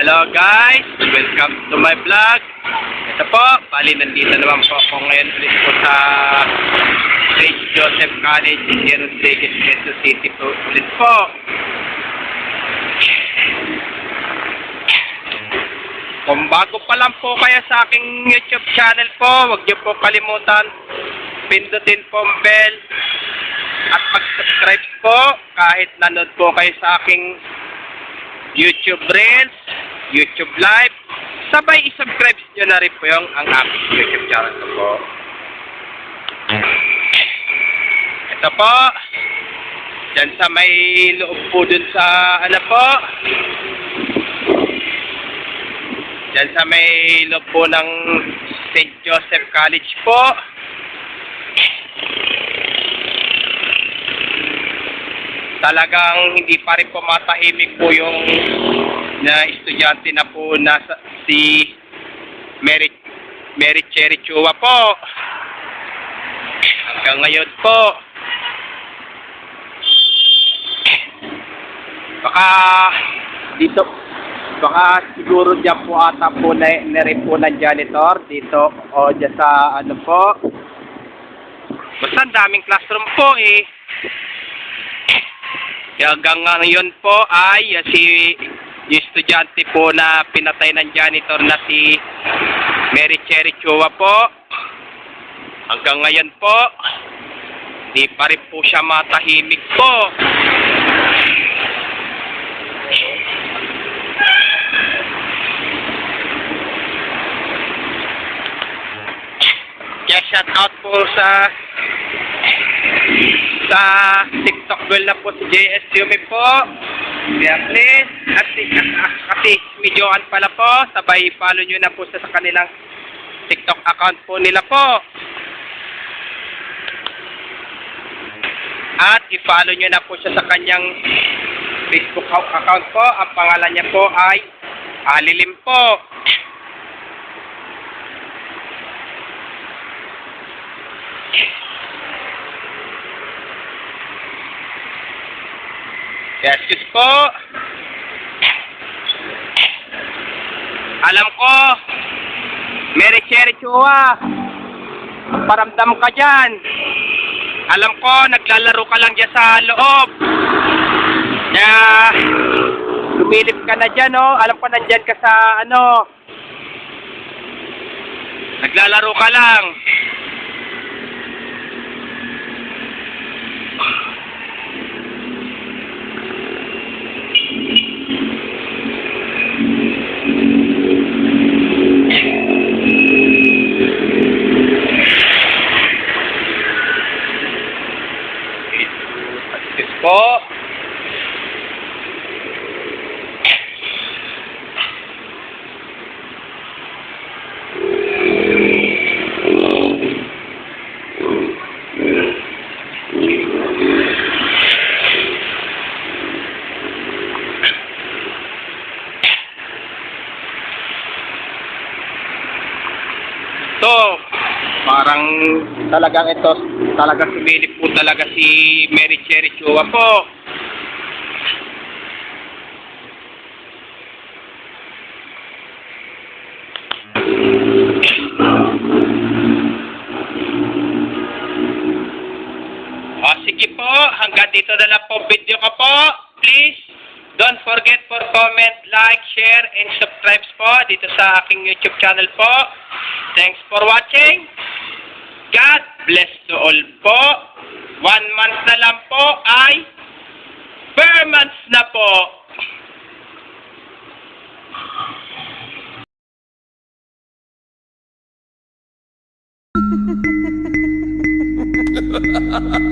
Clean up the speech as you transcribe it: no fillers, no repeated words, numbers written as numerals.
Hello guys, welcome to my vlog. Ito po, bali nandito naman po ako ngayon ulit po sa St. Joseph College in Rodriguez, Quezon City po ulit po. Kung bago pa lang po kayo sa aking YouTube channel po, huwag niyo po kalimutan pindutin po ang bell at mag-subscribe po kahit nanood po kayo sa aking YouTube Reels, YouTube Live, sabay i-subscribe nyo na rin po yung ang aking YouTube channel ko po. Ito po, dyan sa may loob po dun sa ano po, dyan sa may loob po ng St. Joseph College po. Talagang hindi pa rin po matahimik po yung na estudyante na po na si Mary Cherry Chua po. Hanggang ngayon po. Baka siguro dyan po ata po na rin po ng janitor dito o dyan sa ano po. Basta ang daming classroom po eh. Hanggang ngayon po ay yung estudyante po na pinatay ng janitor na si Mary Cherry Chua po. Hanggang ngayon po, di pa rin po siya matahimik po. Kaya shout out po sa TikTok girl na po si JS Yumi po. Kaya please, kasi videoan pala po, sabay follow nyo na po sa kanilang TikTok account po nila po. At i-follow nyo na po siya sa kanyang Facebook account po. Ang pangalan niya po ay Alilim po. Yes, yes po. Alam ko, Mary Cherry Chua, paramdam ka dyan. Alam ko, naglalaro ka lang dyan sa loob. Na, lumilip ka na dyan, oh. Alam ko, nandyan ka sa, ano, naglalaro ka lang. Po. So, parang talagang ito, talagang sumilip po talaga si Mary Cherry Chua po. O sige po, hanggang dito na lang po video ko po. Please, don't forget for comment, like, share, and subscribe po dito sa aking YouTube channel po. Thanks for watching. God bless to all po. 1 month na lang po ay per months na po. Ha ha ha ha ha!